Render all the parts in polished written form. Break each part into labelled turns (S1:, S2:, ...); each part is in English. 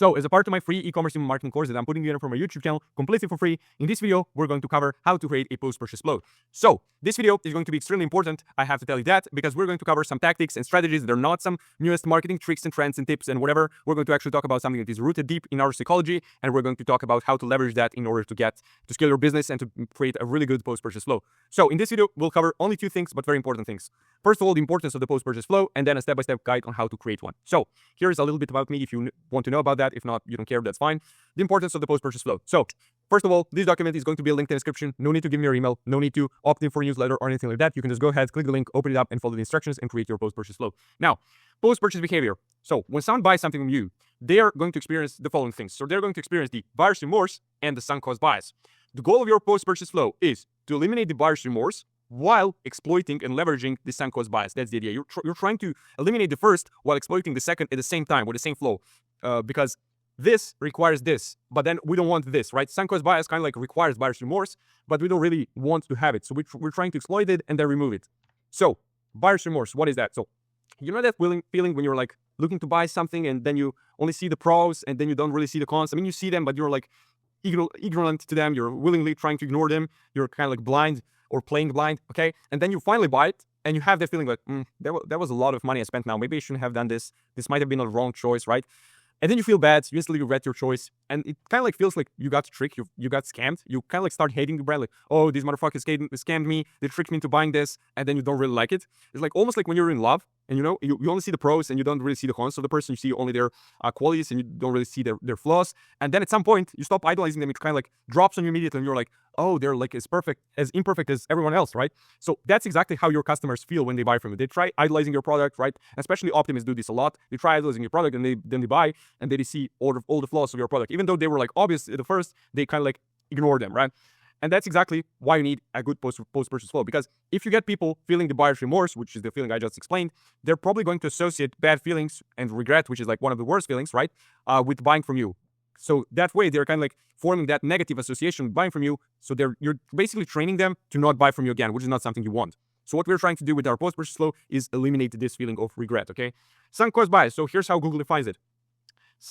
S1: So as a part of my free e-commerce email marketing course that I'm putting together for my YouTube channel completely for free, in this video, we're going to cover how to create a post-purchase flow. So this video is going to be extremely important. I have to tell you that because we're going to cover some tactics and strategies that are not some newest marketing tricks and trends and tips and whatever. We're going to actually talk about something that is rooted deep in our psychology, and we're going to talk about how to leverage that in order to scale your business and to create a really good post-purchase flow. So in this video, we'll cover only two things, but very important things. First of all, the importance of the post-purchase flow, and then a step-by-step guide on how to create one. So here's a little bit about me if you want to know about that. If not, you don't care, that's fine. The importance of the post-purchase flow. So first of all, this document is going to be a link in the description. No need to give me your email. No need to opt in for a newsletter or anything like that. You can just go ahead, click the link, open it up, and follow the instructions and create your post-purchase flow. Now, post-purchase behavior. So when someone buys something from you, they are going to experience the following things. So they're going to experience the buyer's remorse and the sunk cost bias. The goal of your post-purchase flow is to eliminate the buyer's remorse while exploiting and leveraging the sunk cost bias. That's the idea. You're trying to eliminate the first while exploiting the second at the same time with the same flow, because this requires this, but then we don't want this, right? Sunk cost bias kind of like requires buyer's remorse, but we don't really want to have it. So we're trying to exploit it and then remove it. So buyer's remorse, what is that? So you know that feeling when you're like looking to buy something and then you only see the pros and then you don't really see the cons. I mean, you see them, but you're like ignorant to them. You're willingly trying to ignore them. You're kind of like blind or playing blind, okay? And then you finally buy it and you have that feeling like, that was a lot of money I spent now. Maybe I shouldn't have done this. This might have been a wrong choice, right? And then you feel bad, you instantly regret your choice, and it kind of like feels like you got tricked, you got scammed. You kind of like start hating the brand, like, oh, these motherfuckers scammed me, they tricked me into buying this, and then you don't really like it. It's like almost like when you're in love, and you know, you only see the pros and you don't really see the cons of the person. You see only their qualities and you don't really see their flaws. And then at some point, you stop idolizing them. It kind of like drops on you immediately and you're like, oh, they're like as imperfect as everyone else, right? So that's exactly how your customers feel when they buy from you. They try idolizing your product, right? Especially optimists do this a lot. They try idolizing your product and then they buy and they see all the flaws of your product. Even though they were like obvious at the first, they kind of like ignore them, right? And that's exactly why you need a good post-purchase flow. Because if you get people feeling the buyer's remorse, which is the feeling I just explained, they're probably going to associate bad feelings and regret, which is like one of the worst feelings, right, with buying from you. So that way, they're kind of like forming that negative association with buying from you. So you're basically training them to not buy from you again, which is not something you want. So what we're trying to do with our post-purchase flow is eliminate this feeling of regret, okay? Sunk cost bias. So here's how Google defines it.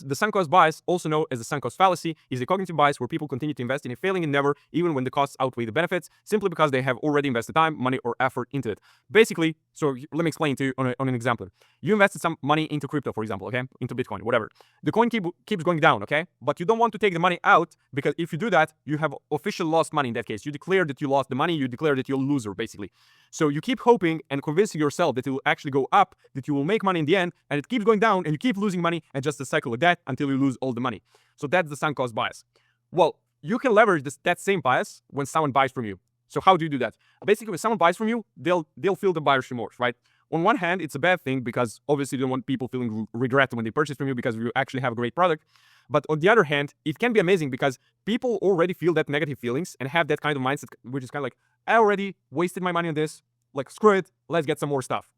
S1: The sunk cost bias, also known as the sunk cost fallacy, is a cognitive bias where people continue to invest in a failing endeavor even when the costs outweigh the benefits, simply because they have already invested time, money, or effort into it. Basically, so let me explain to you on an example. You invested some money into crypto, for example, okay? Into Bitcoin, whatever. The coin keeps going down, okay? But you don't want to take the money out because if you do that, you have officially lost money in that case. You declare that you lost the money, you declare that you're a loser, basically. So you keep hoping and convincing yourself that it will actually go up, that you will make money in the end, and it keeps going down, and you keep losing money, and just a cycle of that until you lose all the money. So that's the sunk cost bias. Well, you can leverage that same bias when someone buys from you. So how do you do that? Basically, when someone buys from you, they'll feel the buyer's remorse, right? On one hand, it's a bad thing because obviously you don't want people feeling regret when they purchase from you because you actually have a great product. But on the other hand, it can be amazing because people already feel that negative feelings and have that kind of mindset, which is kind of like, I already wasted my money on this. Like, screw it, let's get some more stuff.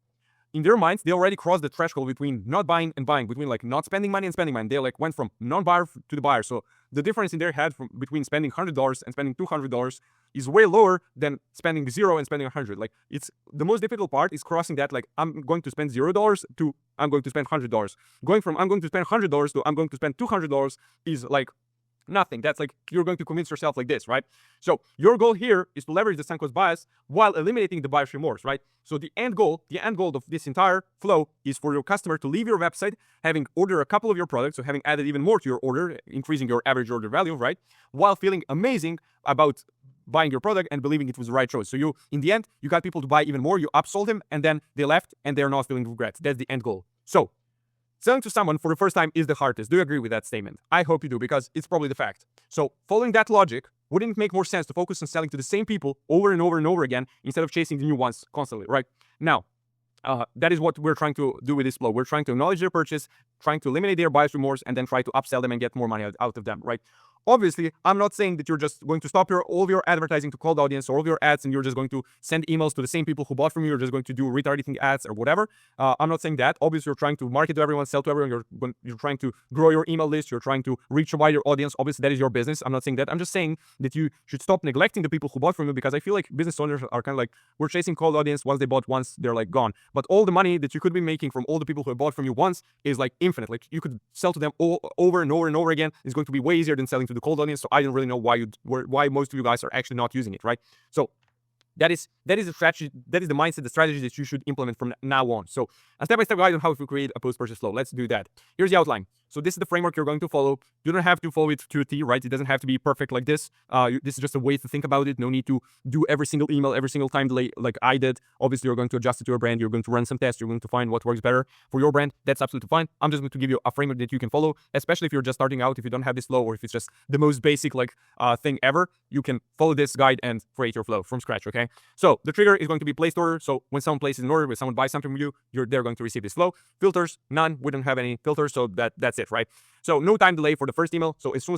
S1: In their minds, they already crossed the threshold between not buying and buying, between like not spending money and spending money. They like went from non-buyer to the buyer. So the difference in their head between spending $100 and spending $200 is way lower than spending $0 and spending $100. Like, it's the most difficult part is crossing that, like, I'm going to spend $0 to I'm going to spend $100. Going from I'm going to spend $100 to I'm going to spend $200 is like nothing. That's like you're going to convince yourself like this, right? So your goal here is to leverage the sunk cost bias while eliminating the buyer's remorse, right? So the end goal of this entire flow is for your customer to leave your website, having ordered a couple of your products, so having added even more to your order, increasing your average order value, right? While feeling amazing about buying your product and believing it was the right choice. So you, in the end, you got people to buy even more, you upsold them, and then they left and they're not feeling regret. That's the end goal. So selling to someone for the first time is the hardest. Do you agree with that statement? I hope you do, because it's probably the fact. So following that logic, wouldn't it make more sense to focus on selling to the same people over and over and over again instead of chasing the new ones constantly, right? Now, that is what we're trying to do with this flow. We're trying to acknowledge their purchase, trying to eliminate their buyer's remorse, and then try to upsell them and get more money out of them, right? Obviously, I'm not saying that you're just going to stop all of your advertising to cold audience or all of your ads and you're just going to send emails to the same people who bought from you. You're just going to do retargeting ads or whatever. I'm not saying that. Obviously, you're trying to market to everyone, sell to everyone. You're trying to grow your email list. You're trying to reach a wider audience. Obviously, that is your business. I'm not saying that. I'm just saying that you should stop neglecting the people who bought from you, because I feel like business owners are kind of like, we're chasing cold audience. Once they bought once, they're like gone. But all the money that you could be making from all the people who have bought from you once is like infinite. Like you could sell to them over and over and over again. It's going to be way easier than selling to the cold audience. So I don't really know why most of you guys are actually not using it, right? So that is the strategy, that is the mindset, the strategy that you should implement from now on. So a step-by-step guide on how to create a post-purchase flow. Let's do that. Here's the outline. So this is the framework you're going to follow. You don't have to follow it to a T, right? It doesn't have to be perfect like this. This is just a way to think about it. No need to do every single email, every single time delay like I did. Obviously, you're going to adjust it to your brand. You're going to run some tests. You're going to find what works better for your brand. That's absolutely fine. I'm just going to give you a framework that you can follow, especially if you're just starting out, if you don't have this flow, or if it's just the most basic thing ever. You can follow this guide and create your flow from scratch, okay? So the trigger is going to be placed order. So when someone places an order, when someone buys something from you, they're going to receive this flow. Filters, none. We don't have any filters, so that's it, right? So no time delay for the first email. So as soon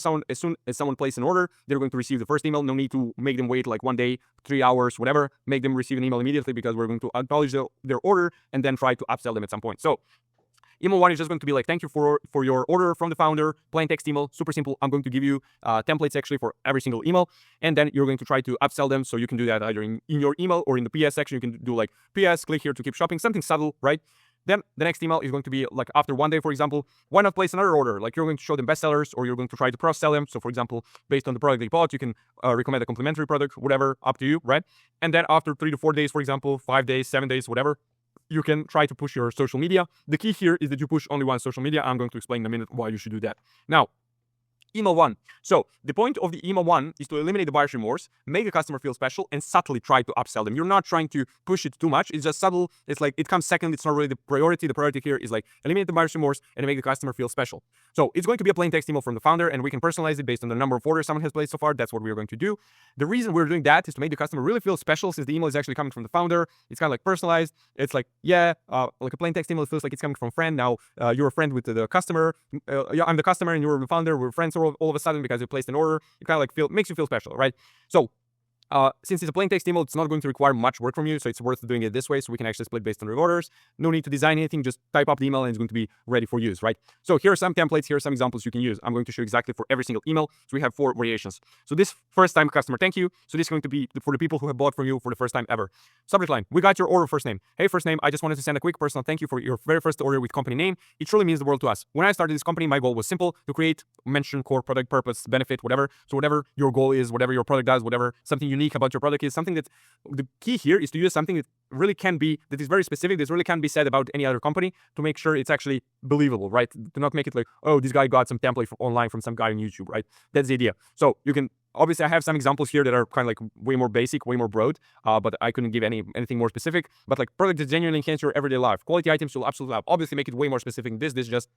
S1: as someone places an order, they're going to receive the first email. No need to make them wait like 1 day, 3 hours, whatever. Make them receive an email immediately, because we're going to acknowledge their order and then try to upsell them at some point. So email 1 is just going to be like, thank you for your order from the founder, plain text email, super simple. I'm going to give you templates actually for every single email. And then you're going to try to upsell them. So you can do that either in your email or in the PS section. You can do like, PS, click here to keep shopping, something subtle, right? Then the next email is going to be like after 1 day, for example, why not place another order? Like you're going to show them bestsellers, or you're going to try to cross-sell them. So for example, based on the product they bought, you can recommend a complementary product, whatever, up to you, right? And then after 3 to 4 days, for example, 5 days, 7 days, whatever, you can try to push your social media. The key here is that you push only one social media. I'm going to explain in a minute why you should do that. Now, email 1. So the point of the email 1 is to eliminate the buyer's remorse, make the customer feel special, and subtly try to upsell them. You're not trying to push it too much. It's just subtle. It's like it comes second. It's not really the priority. The priority here is like eliminate the buyer's remorse and make the customer feel special. So it's going to be a plain text email from the founder, and we can personalize it based on the number of orders someone has placed so far. That's what we're going to do. The reason we're doing that is to make the customer really feel special, since the email is actually coming from the founder. It's kind of like personalized. It's like, like a plain text email, it feels like it's coming from a friend. Now you're a friend with the customer. I'm the customer and you're the founder. We're friends all of a sudden because you placed an order. It kind of like makes you feel special, right? So since it's a plain text email, it's not going to require much work from you, so it's worth doing it this way, so we can actually split based on your orders. No need to design anything, just type up the email and it's going to be ready for use, right? So here are some templates, here are some examples you can use. I'm going to show you exactly for every single email. So we have 4 variations. So this first time customer, thank you. So this is going to be for the people who have bought from you for the first time ever. Subject line, we got your order, first name. Hey, first name, I just wanted to send a quick personal thank you for your very first order with company name. It truly means the world to us. When I started this company, my goal was simple: to create, mention, core, product, purpose, benefit, whatever. So whatever your goal is, whatever your product does, whatever something unique about your product is, something that the key here is to use something that really can be, that is very specific, that really can't be said about any other company, to make sure it's actually believable, right? To not make it like, oh, this guy got some template online from some guy on YouTube, right? That's the idea. So you can, obviously I have some examples here that are kind of like way more basic, way more broad, but I couldn't give anything more specific. But like products that genuinely enhance your everyday life. Quality items you'll absolutely love. Obviously make it way more specific. This is just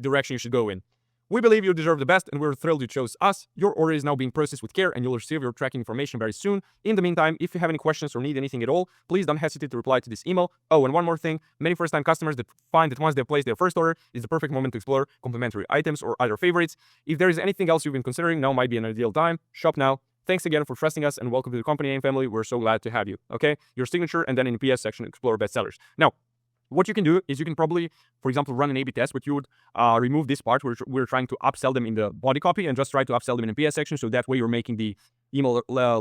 S1: direction you should go in. We believe you deserve the best, and we're thrilled you chose us. Your order is now being processed with care, and you'll receive your tracking information very soon. In the meantime, if you have any questions or need anything at all, please don't hesitate to reply to this email. Oh, and one more thing. Many first-time customers that find that once they've placed their first order, is the perfect moment to explore complementary items or other favorites. If there is anything else you've been considering, now might be an ideal time. Shop now. Thanks again for trusting us, and welcome to the company name family. We're so glad to have you. Okay? Your signature, and then in the PS section, explore bestsellers. Now, what you can do is you can probably, for example, run an A/B test, but you would remove this part where we're trying to upsell them in the body copy and just try to upsell them in the PS section. So that way you're making the email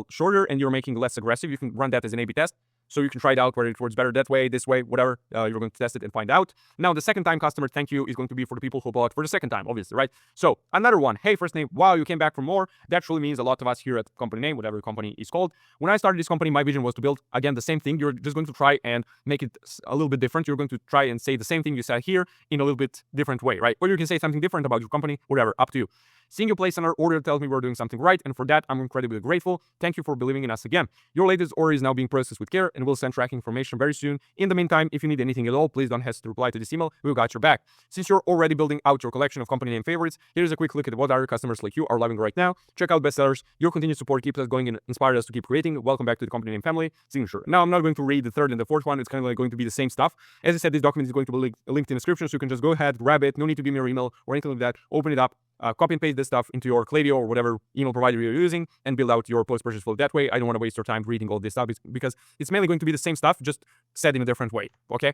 S1: shorter and you're making it less aggressive. You can run that as an A/B test. So you can try it out whether it works better that way, this way, whatever. You're going to test it and find out. Now, the second time customer thank you is going to be for the people who bought for the second time, obviously, right? So another one, hey, first name, wow, you came back for more. That truly means a lot of us here at company name, whatever company is called. When I started this company, my vision was to build, again, the same thing. You're just going to try and make it a little bit different. You're going to try and say the same thing you said here in a little bit different way, right? Or you can say something different about your company, whatever, up to you. Seeing you place another order tells me we're doing something right, and for that, I'm incredibly grateful. Thank you for believing in us again. Your latest order is now being processed with care, and we'll send tracking information very soon. In the meantime, if you need anything at all, please don't hesitate to reply to this email. We've got your back. Since you're already building out your collection of company name favorites, here's a quick look at what our customers like you are loving right now. Check out bestsellers. Your continued support keeps us going and inspires us to keep creating. Welcome back to the company name family. Signature. Now, I'm not going to read the third and the fourth one. It's kind of like going to be the same stuff. As I said, this document is going to be linked in the description, so you can just go ahead, grab it. No need to give me your email or anything like that. Open it up. copy and paste this stuff into your Klaviyo or whatever email provider you're using and build out your post-purchase flow that way. I don't want to waste your time reading all this stuff because it's mainly going to be the same stuff, just said in a different way, okay?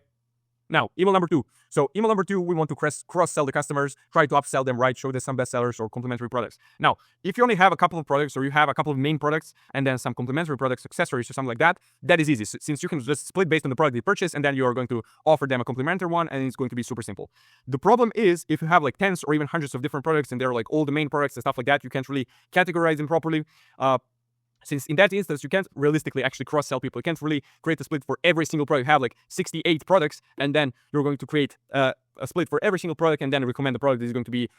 S1: Now, email number 2. So email number 2, we want to cross-sell the customers, try to upsell them, right? Show them some bestsellers or complementary products. Now, if you only have a couple of products or you have a couple of main products and then some complementary products, accessories or something like that, that is easy. Since you can just split based on the product they purchase and then you are going to offer them a complementary one and it's going to be super simple. The problem is if you have like tens or even hundreds of different products and they're like all the main products and stuff like that, you can't really categorize them properly. Since in that instance, you can't realistically actually cross-sell people. You can't really create a split for every single product. You have like 68 products, and then you're going to create a split for every single product and then recommend the product that is going to be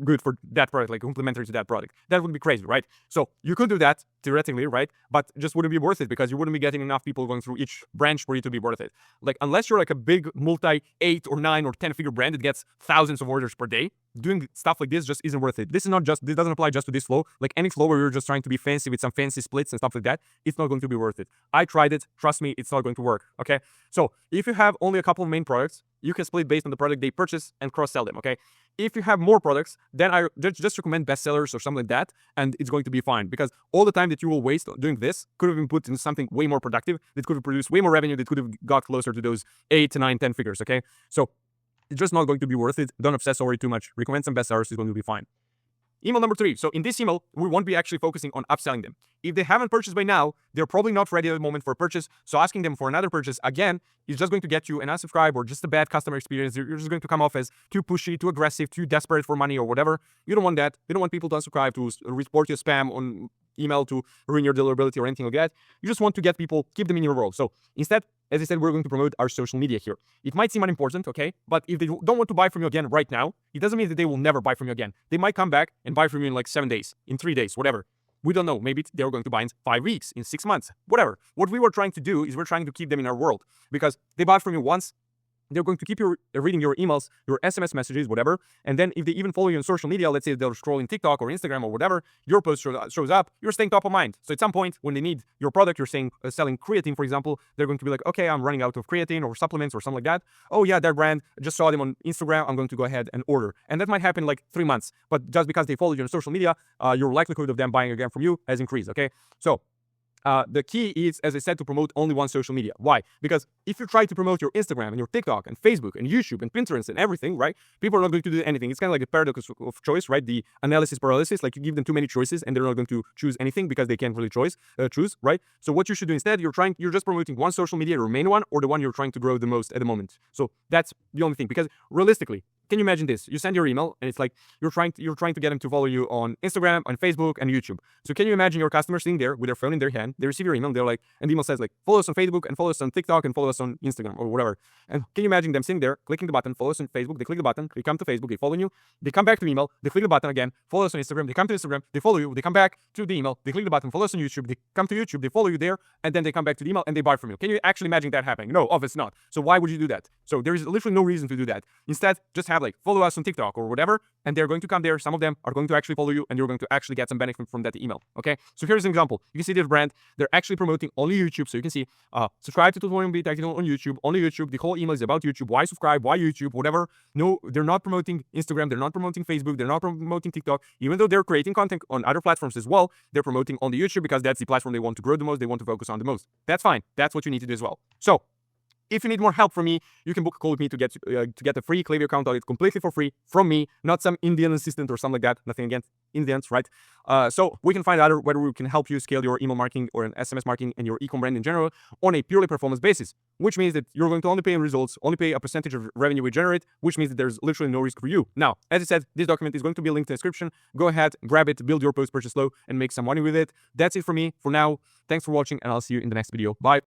S1: good for that product, like complementary to that product. That would be crazy, right? So you could do that theoretically, right? But just wouldn't be worth it because you wouldn't be getting enough people going through each branch for it to be worth it. Like unless you're like a big multi-8 or 9 or 10 figure brand that gets thousands of orders per day, doing stuff like this just isn't worth it. This doesn't apply just to this flow. Like any flow where you're just trying to be fancy with some fancy splits and stuff like that, it's not going to be worth it. I tried it. Trust me, it's not going to work. Okay. So if you have only a couple of main products, you can split based on the product they purchase and cross-sell them. Okay. If you have more products, then I just recommend bestsellers or something like that, and it's going to be fine because all the time that you will waste doing this could have been put into something way more productive that could have produced way more revenue, that could have got closer to those 8 to 9, 10 figures. Okay. So it's just not going to be worth it. Don't obsess over it too much. Recommend some bestsellers. It's going to be fine. Email number 3. So in this email, we won't be actually focusing on upselling them. If they haven't purchased by now, they're probably not ready at the moment for a purchase. So asking them for another purchase, again, is just going to get you an unsubscribe or just a bad customer experience. You're just going to come off as too pushy, too aggressive, too desperate for money or whatever. You don't want that. You don't want people to unsubscribe, to report your spam on email, to ruin your deliverability or anything like that. You just want to get people, keep them in your world. So instead, as I said, we're going to promote our social media here. It might seem unimportant, okay? But if they don't want to buy from you again right now, it doesn't mean that they will never buy from you again. They might come back and buy from you in like 7 days, in 3 days, whatever. We don't know. Maybe they're going to buy in 5 weeks, in 6 months, whatever. What we were trying to do is we're trying to keep them in our world because they bought from you once. They're going to keep reading your emails, your SMS messages, whatever. And then if they even follow you on social media, let's say they're scrolling TikTok or Instagram or whatever, your post shows up, you're staying top of mind. So at some point when they need your product, you're saying selling creatine, for example, they're going to be like, okay, I'm running out of creatine or supplements or something like that. Oh yeah, that brand, just saw them on Instagram. I'm going to go ahead and order. And that might happen like 3 months. But just because they follow you on social media, your likelihood of them buying again from you has increased, okay? So the key is, as I said, to promote only one social media. Why? Because if you try to promote your Instagram and your TikTok and Facebook and YouTube and Pinterest and everything, right? People are not going to do anything. It's kind of like the paradox of choice, right? The analysis paralysis, like you give them too many choices and they're not going to choose anything because they can't really choose, right? So what you should do instead, you're just promoting one social media, your main one, or the one you're trying to grow the most at the moment. So that's the only thing. Because realistically, can you imagine this? You send your email and it's like you're trying to get them to follow you on Instagram, on Facebook, and YouTube. So can you imagine your customer sitting there with their phone in their hand? They receive your email, they're like, and the email says like, follow us on Facebook and follow us on TikTok and follow us on Instagram or whatever. And can you imagine them sitting there, clicking the button, follow us on Facebook, they click the button, they come to Facebook, they follow you, they come back to the email, they click the button again, follow us on Instagram, they come to Instagram, they follow you, they come back to the email, they click the button, follow us on YouTube, they come to YouTube, they follow you there, and then they come back to the email and they buy from you. Can you actually imagine that happening? No, obviously not. So why would you do that? So there is literally no reason to do that. Instead, just have like, follow us on TikTok or whatever, and they're going to come there. Some of them are going to actually follow you and you're going to actually get some benefit from that email. Okay. So here's an example. You can see this brand, they're actually promoting only YouTube. So you can see, subscribe to Tutorial Be Tactical on YouTube, only YouTube. The whole email is about YouTube. Why subscribe? Why YouTube? Whatever. No, they're not promoting Instagram. They're not promoting Facebook. They're not promoting TikTok. Even though they're creating content on other platforms as well, they're promoting only YouTube because that's the platform they want to grow the most. They want to focus on the most. That's fine. That's what you need to do as well. So if you need more help from me, you can book a call with me to get a free Klaviyo account audit completely for free from me, not some Indian assistant or something like that. Nothing against Indians, right? So we can find out whether we can help you scale your email marketing or an SMS marketing and your e-com brand in general on a purely performance basis, which means that you're going to only pay in results, only pay a percentage of revenue we generate, which means that there's literally no risk for you. Now, as I said, this document is going to be linked in the description. Go ahead, grab it, build your post-purchase flow, and make some money with it. That's it for me for now. Thanks for watching, and I'll see you in the next video. Bye.